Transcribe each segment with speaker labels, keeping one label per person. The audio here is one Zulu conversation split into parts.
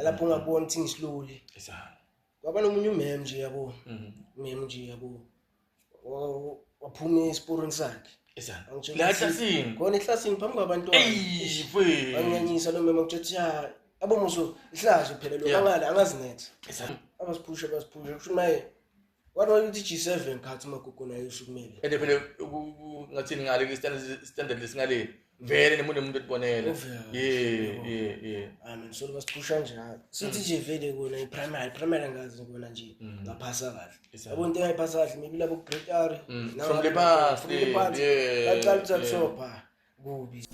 Speaker 1: lapho ungabona ukuthi ngisilule
Speaker 2: Isana.
Speaker 1: kwaba nomunye umem nje yabo umem nje yabo waphuma esiporweni sakhe
Speaker 2: Isana. La ehlasini.
Speaker 1: Khona ehlasini phambi kwabantwana
Speaker 2: Mfowethu.
Speaker 1: Anganyanyisa lo mema ukuthi ya abomuso ihlazo phela lo angala angazinetha abasiphusha kusho naye wathi ukuthi G7 khathi magugu nayo ushukumele
Speaker 2: Ende phela ngathini ngale ke standard lesingale vele nemuntu etibonela.
Speaker 1: Amen so basiphusha njalo sithi nje vele kona i-primary ngazi kona nje ngaphasa kahle yabo into engayiphasa kahle maybe labo grade R
Speaker 2: From the past.
Speaker 1: That's up kubi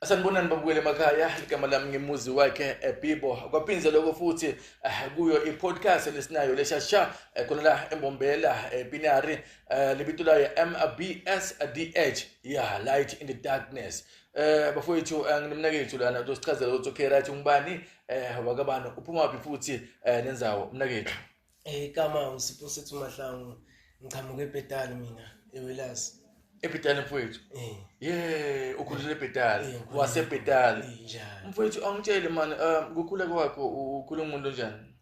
Speaker 2: Sanibonani babukele emakhaya igama lami ngemuzi wakhe Bibo kwaphinze lokho futhi kuyo i-podcast lesinayo leshasha khona la embombela binary libito layo MBSDH light in the darkness bafowethu nginomnakethu lana uzosichazela ukuthi okay right ungubani wakabani uphuma phi futhi nenzawo umnakethu
Speaker 1: igama uSipho Sethu Mahlangu ngichamuke ePetali mina eWelasi
Speaker 2: ePetali mfowethu ukhulele ePetali wasePetali mfowethu angitshele man ukukhula kwakho ukhula umuntu onjani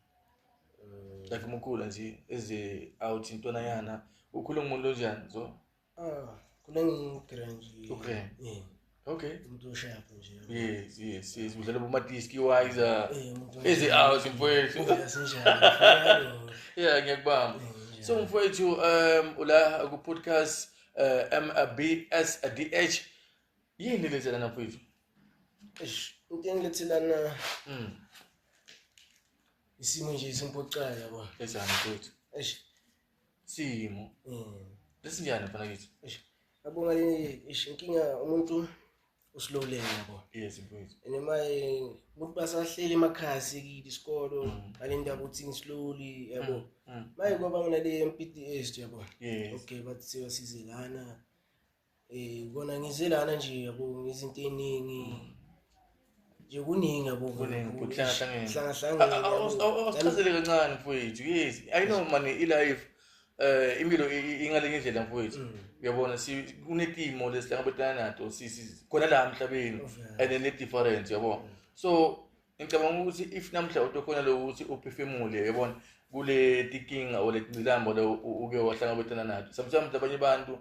Speaker 2: like mukhula nje eze out intwana yana ukhula umuntu onjani so
Speaker 1: kule ngigranje
Speaker 2: okay
Speaker 1: umuntu oshapha nje
Speaker 2: yes udlala bomadiski wiser eze out mfowethu ngiyakubamba so mfowethu ula ku podcast MBSDH yini lethelana mfowethu
Speaker 1: into englethelana isimo nje simpocayo yabo
Speaker 2: ezana mfowethu simo lesinjani mfana kithi
Speaker 1: yabo ngale inkinga umuntu uslowlane yabo
Speaker 2: yes mfowethu
Speaker 1: enemaye umuntu basahleli emakhasi kithi isikolo alendaba uthi slowly yabo maye kwaba nginale MPTS yabo okay bathi sizelana kona ngizelana nje yabo ngezinto eziningi nje kuningi yabo
Speaker 2: kuhlanga awusichazele kancane mfowethu yes I know man ilife impilo ingalenye indlela mfowethu uyabona kunetimo lesihlangabetana nato khona la emhlabeni and ne difference yabo so ngicabanga ukuthi if namhla utokhona lo ukuthi uphefemule yabona kule tikinga olecilamba lo uke wahlangabetana nato sometimes abanye abantu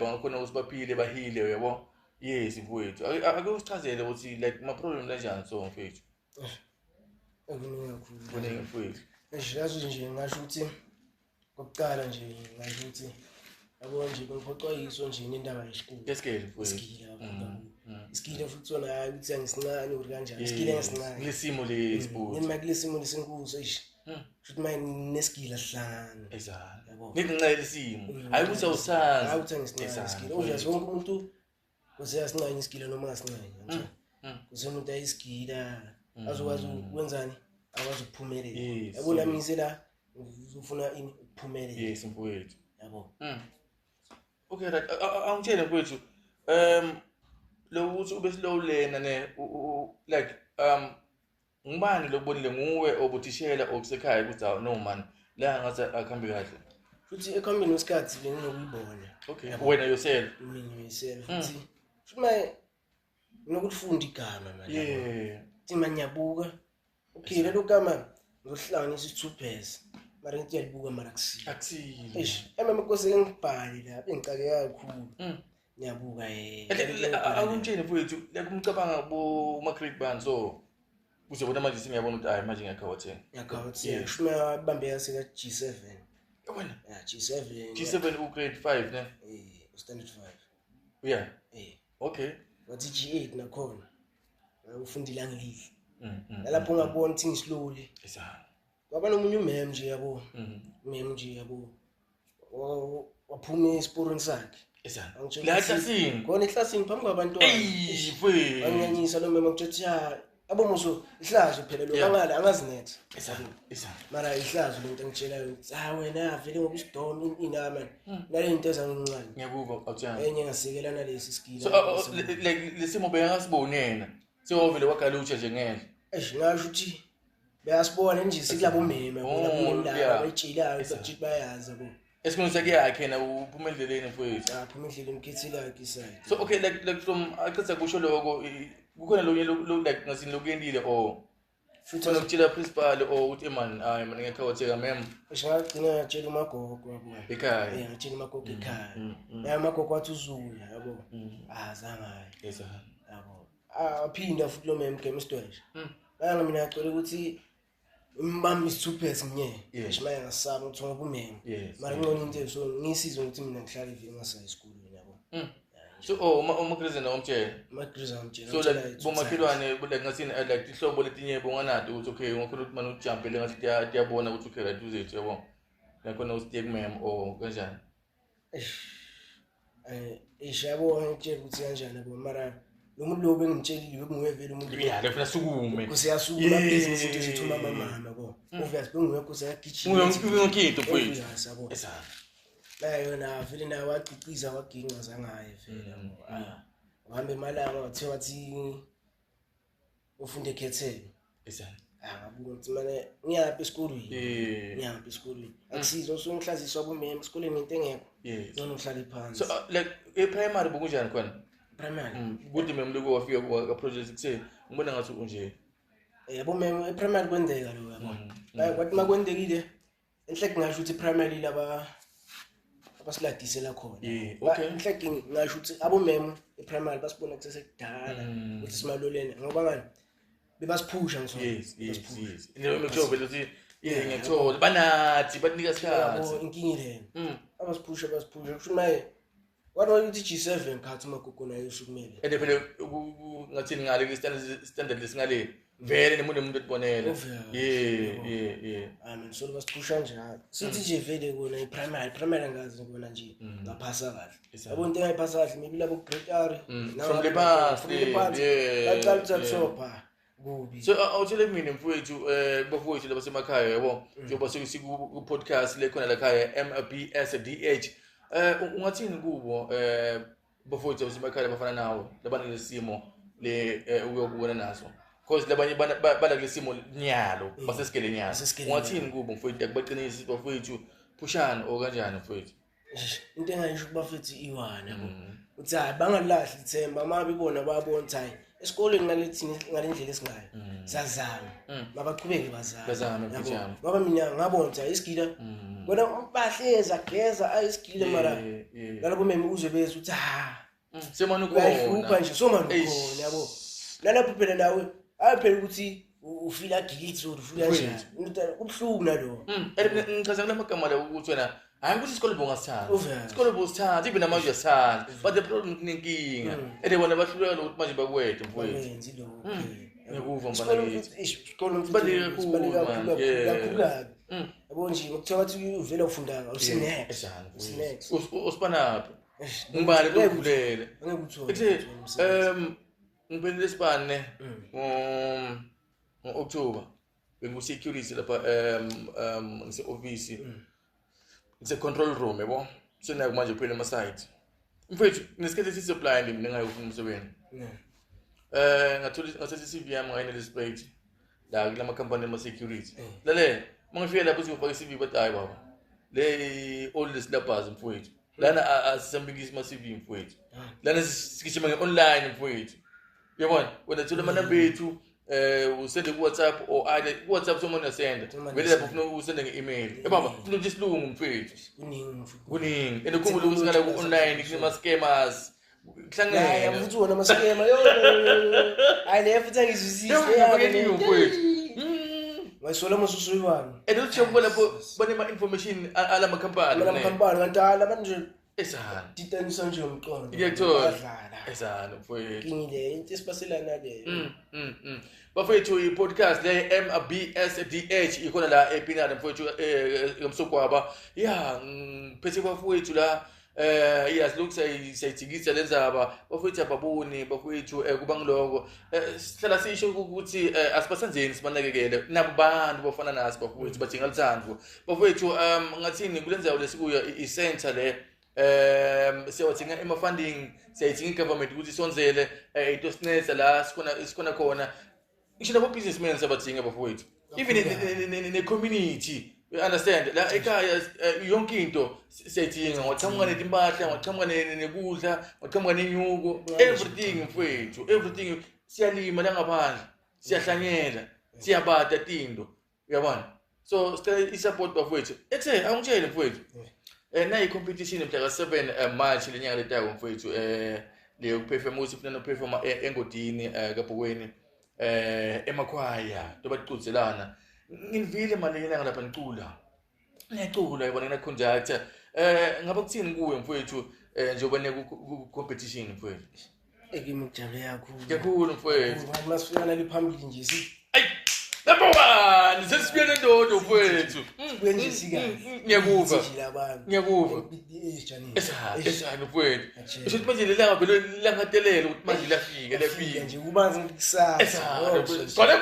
Speaker 2: bangakhona ukuthi baphile bahile yabo yes mfowethu ake usichazele ukuthi like ma problem kanjani so mfowethu
Speaker 1: kuningi
Speaker 2: mfowethu
Speaker 1: yazi nje ngasho ukuthi kokuqala nje ngasho ukuthi yabo nje ngiphoqoyiso nje nendaba yesikole
Speaker 2: yesikole mfowethu
Speaker 1: isikile futhi sona hayi ukuthi angisincane uri kanjani isikile ngasincane
Speaker 2: kulesimo lesipho
Speaker 1: nima kulesimo lesenkuzo shothi manje nesikila sihlanu
Speaker 2: yabo ngincane isimo hayi ukuthi awusazi
Speaker 1: hayi ukuthi angisincane isikile uyazi wonke umuntu useyasinqanya isikile noma ngasincane ngiyathola usemuntu ayisikila azokwazi ukwenzani akwazi ukuphumelela yabo nami ngisela ufuna ukuphumelela
Speaker 2: yes mfowethu
Speaker 1: yabo
Speaker 2: okay right angitshele mfowethu lo ukuthi ube slow lena ne like ngubani lokubonile nguwe obuthishela okusekhaya ukuthi no man la ngathi akhambi kahle
Speaker 1: futhi ekhambeni wesikhathi benginokuyibona
Speaker 2: okay wena yourself
Speaker 1: mina myself futhi futhi ngokufunda igama manje thina ngiyabuka okay lelo gama ngizohlanganisa isithupeza mara ngithi yalibuka mara
Speaker 2: akusile
Speaker 1: emamkose ngibhali la bengicake kakhulu ngiyabuka
Speaker 2: akuntsheni mfowethu like umcabanga bo Macreek Band so uzobona manje singiyabona ukuthi hayi manje ngiyakhawathela
Speaker 1: shuma bambeka seka G7
Speaker 2: wena
Speaker 1: G7
Speaker 2: u grade 5 ne
Speaker 1: standard 5
Speaker 2: okay
Speaker 1: wathi G8 nakhona ufundile angilidli lapho ungabona ukuthi ngislowly kwaba nomunye umem nje yabo waphuma esiporweni sakhe
Speaker 2: la ehlasini
Speaker 1: khona ehlasini phambi kwabantwana
Speaker 2: mfowethu
Speaker 1: anganyanyisa lo mema ukuthi abomuso ihlazo phela lo bangala angazinethi
Speaker 2: isa
Speaker 1: mara ihlazo lento engitshelayo ukuthi wena vele ngoba isidomo inama nale into ezangincane
Speaker 2: ngiyakuva awuthanda
Speaker 1: enye ngasikela nalesi skill
Speaker 2: so like lesimo bengasibonena sewovele wagalutsha nje ngeke
Speaker 1: ngasho ukuthi bayasibona nje sikulabo meme bona kunendaba bayitshilayo bathi bayazi yabo
Speaker 2: esikhonza kuyakhe na uphuma endleleni mfowethu
Speaker 1: phuma endleleni ngithila kiside
Speaker 2: so okay like from aqedza kusho lokho kukhona lo like ngasini lokuyendile or futhi nokutshela principal or uthi man hayi mina ngekhawatheka mem
Speaker 1: ngagcina ngitshela umagogo yabo
Speaker 2: ekhaya
Speaker 1: ngitshela umagogo ekhaya ya umagogo wathi uzuya yabo azangayo yabo aphinda futhi lo meme game stwage banga mina ngicela ukuthi umbamba isithuphes mnye shimaya ngasaba ukuthi ngoba umeme mara ngcono into so ngisiza ukuthi mina ngihlale ivini ngasaya esikolweni yabo
Speaker 2: so uMagriza nomtshela so like bomakhelwane like ngasini like ihlobo letinye bonganato ukuthi okay ngikho ukuthi manje ujumpele ngathi tiyabona ukuthi okay right uzethu yabo nakhona usitiyek meme or kanjani
Speaker 1: ishabo ngitshela ukuthi kanjani yabo mara lo muntu lo bengimtshelile bekungevela umuntu
Speaker 2: lefuna sukume
Speaker 1: kusiyasukuma business into zithuma mama yabo obvious bengekho sayagijima
Speaker 2: unginkitho mfowethu
Speaker 1: yabo la yona vele nayo waqiciza waginqa zangaye vele uhambe emalanga wathe wathi ufunde ekhetheni ngabuka ukuthi manje ngiyaphi esikolweni akusizo usongihlaziswa bomeme esikoleni into engekho ngcono ngihlale phansi
Speaker 2: so like e-primary bokunjani khona
Speaker 1: primary
Speaker 2: ukuthi meme lokho wafika kwa project kuseni ngibona ngathi unje
Speaker 1: yabo meme e-primary kwendeka lo yabo kwathi makwendekile enhleke ngasho ukuthi primary laba abasiladisela khona
Speaker 2: okay
Speaker 1: enhleke ngasho ukuthi abo meme e-primary basibona kusesekudala ukuthi simalolene ngoba ngani bebasiphusha ngiso
Speaker 2: yes into mekuvela ukuthi ngiyathola banathi banika isikhathi
Speaker 1: inkingi lena abasiphusha kusho maye What you G7 khathi magogo nayo usukumele
Speaker 2: ende phela ngathini ngale standard lesingale vele nemuntu etibonela
Speaker 1: amen so basiphusha njalo sithi nje vele kona i-primary ngazi ngibona nje ngaphasa kahle yabo into engayiphasa kahle maybe labo grade R
Speaker 2: from the past
Speaker 1: baqala ukuthapha kubi
Speaker 2: so awutshele mina mfowethu bafowethu labasemakhaya yabo njengoba siku podcast le khona la khaya MBSDH ungathini kubo bafowethu abasemakhaya bafana nawe labana lesimo le uyokubona naso because labanye bala kulesimo nyalo basesikele nyalo ungathini kubo mfowethu akubaqinisa bafowethu pushana o kanjani mfowethu
Speaker 1: into engayisho kubafethu iwana yabo uthi hayi bangalahli ithemba uma bebona babona ukuthi hayi esikoleni ngalethini ngalendlela esingayo sazama mabaqhubeke bazama
Speaker 2: yabo
Speaker 1: ngoba mina ngabona ukuthi isigila bona bahleza geza ayisigile mara nalabo meme uzobeza ukuthi
Speaker 2: semana khona
Speaker 1: upha nje somana khona yabo nalapho phela nawe ayiphela ukuthi ufila gilitsi ufila njani kubhlungu nalo
Speaker 2: ngichaza kulamagama la ukuthi wena hayi ukuthi isikole bongasithanda isikole bosithanda ibe namanje yasithanda but the problem kunenkinga ede bona bahluleka ukuthi manje bakwethe mfowethu
Speaker 1: wenzi lo
Speaker 2: ngikuva mbala ngithi
Speaker 1: isikole
Speaker 2: sibaleka kakhulu
Speaker 1: yabo nje ngokuthiwa bathi uvela ufunda usinex
Speaker 2: usipanaphi ngibale ukuvulele ngibene lesibane ngo-October bengu-security lapha ngise-office ngise-control room yabo senayo manje phela ama-site mfethu nesikhathi sisi-apply mina ngayofuna umsebenzi ngathatha i-CV yami ngayine-displate la kula makhampani ama-security lalela mangifika lapho siyofaka i-CV bathi hayi baba le all syllabus mfowethu lana asisambikisi ama-CV mfowethu lana sigijima nge-online mfowethu yabona wena thola amanamba ethu usende ku-WhatsApp or either ku-WhatsApp someone uyasenda vele lapho ufuna usende nge-email baba funa ukuthi isilungu mfowethu kuningi and ukhumbule ukuthi ngala ku-online kunama-scammers
Speaker 1: kuhlangene futhi wona ama-scammer hayi leyo futhi angizwisise
Speaker 2: mfowethu
Speaker 1: wayisola mususuyiwani
Speaker 2: and uthi lapho banema-information ala makhampani
Speaker 1: kanti abantu nje
Speaker 2: esana
Speaker 1: titanisa nje umqondo
Speaker 2: ngiyakuthola esana mfowethu
Speaker 1: ngile into esibaselana leyo
Speaker 2: bafethu i-podcast le MBSDH ikhona la ePinari mfowethu ngamsogwaba ya ngiphethe bafowethu la Iyazilokhu sayijikisa lenzaba bafowethu ababoni bafowethu kuba ngiloko sihlala sisho ukuthi asibasenzeni sibanakekele nabo bantu bafana nasi bafowethu badinga luthando bafowethu ngathini kulenzayo lesikuyo i-center le siyawathinga ema-funding siyayithinga i-government ukuthi isonzele into sinetha la sikhona khona ngisho nabo businessmen sabathinga bafowethu even ne-community you understand la ekhaya yonke into siyayidinga ngoqhamuka netimpahla ngoqhamuka nekudla ngoqhamuka nenyuko everything mfowethu everything siyalima la ngaphandle siyahlanyela siyabata tinto uyabona so sicela i-support bafowethu ethe angitshele mfowethu nayi competition mhla ka-7 March lenyanga letako mfowethu leyo kuperform usifuna noperforma engodini kaBhokweni emakhwaya tobaticudzelana ngivile manje ngelanga lapha ngicula ngiyacula yabona ngina conductor ngabe kuthini kuwe mfowethu njengoba neku competition mfowethu
Speaker 1: ekimi ngijabule
Speaker 2: kakhulu mfowethu
Speaker 1: masifika nali phambili nje
Speaker 2: ayi number 1 sesibuyele ndodo mfowethu
Speaker 1: kwenje sika
Speaker 2: ngiyakuva esa mfowethu usho manje lelanga vele langatelela ukuthi manje lafika
Speaker 1: nje kubanzi kusasa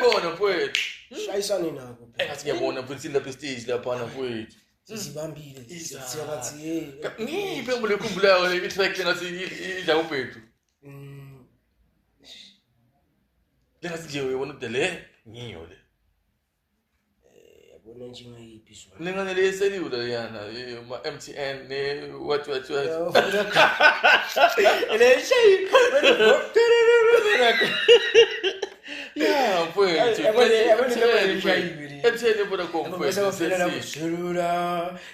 Speaker 2: khona mfowethu
Speaker 1: shayisane nako
Speaker 2: ngathi ngiyabona mfowethu lapha stage lapha mfowethu
Speaker 1: sisibambile siyabathi
Speaker 2: ngiphe ngikhumbulayo i-track ngathi idla ubhethu lengathi nje uyabona ukuthi le ngiyo le
Speaker 1: yabona nje ngayiphi sona
Speaker 2: ningane le selula yana ma MTN ne what
Speaker 1: ele shayi
Speaker 2: yeah mfowethu MTN bona komfowethu
Speaker 1: selula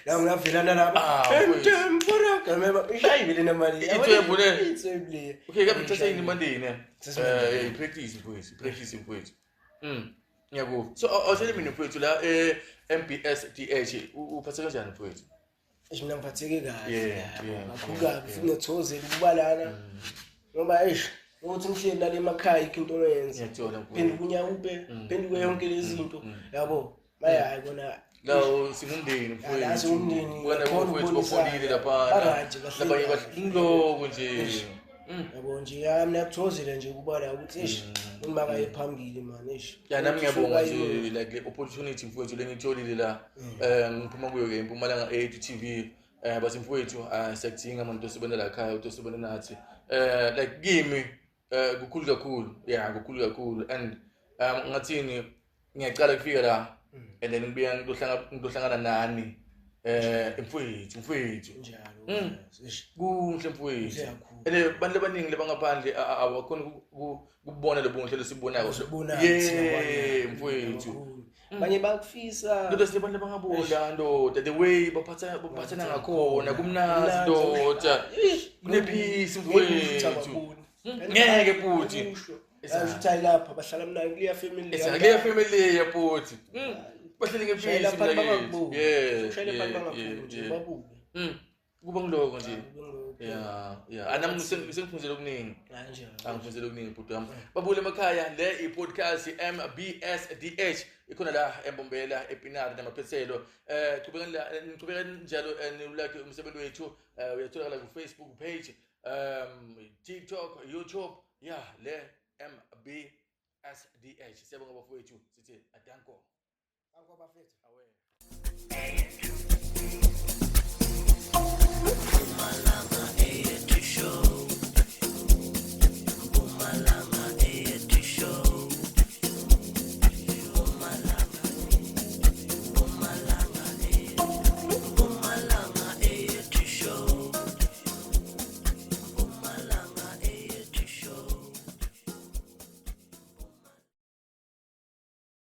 Speaker 1: la ngavela lapha tempora kameba ishayibile nemali
Speaker 2: itsebule okay kabe thatha yini mandini practice mfowethu ngiyakuva so awusele mina mfowethu la MBSDH uphathe kanjani mfowethu
Speaker 1: mina ngiphatheke kahle kakhulu futhi ngithozela ukubalana ngoba ukuthi ngihleli la emakhaya ikinto oyenza phenduka unyawupe phenduka yonke lezi zinto yabo mayayi kona
Speaker 2: la singumndeni mfowethu bona mfowethu bofonile lapha labanye bahluloko nje
Speaker 1: yabo nje yami nakuthozela nje kubala ukuthi uma kaye phambili man
Speaker 2: ya nami ngiyabonga nje like le opportunity mfowethu lengitholile la ngiphuma kuyo ke Mpumalanga 8 TV bathi mfowethu siyakudinga manje tosibona la ekhaya utosibona nathi like kimi kukhulu kakhulu and ngathini ngiyaqala kufika la and then ngibuya ngihlangana nani mfowethu
Speaker 1: njalo
Speaker 2: kuhle mfowethu ene bantu abaningi lebangaphandle abakhona ukubona lobuhle lesibonako mfowethu
Speaker 1: banye bakufisa
Speaker 2: ndoda sibantu bangabona ndoda the way baphathana ngakhona kumnandi ndoda kunepeace mfowethu ngeke futhi
Speaker 1: esithayi lapha bahlala mnandi kuya family
Speaker 2: yafuthi bahlele ngepeace
Speaker 1: babuke
Speaker 2: kuba ngiloko nje anami sengifunzele okuningi angifunzele okuningi bhuti wami babule emakhaya le i-podcast MBSDH ikhona la eMbombela ePinari namaphethelo niqhubeka njalo nilike umsebenzi wethu uyatholakala ku Facebook page TikTok YouTube le MBSDH siyabonga bafowethu sithi adanko
Speaker 1: bafethu
Speaker 2: awe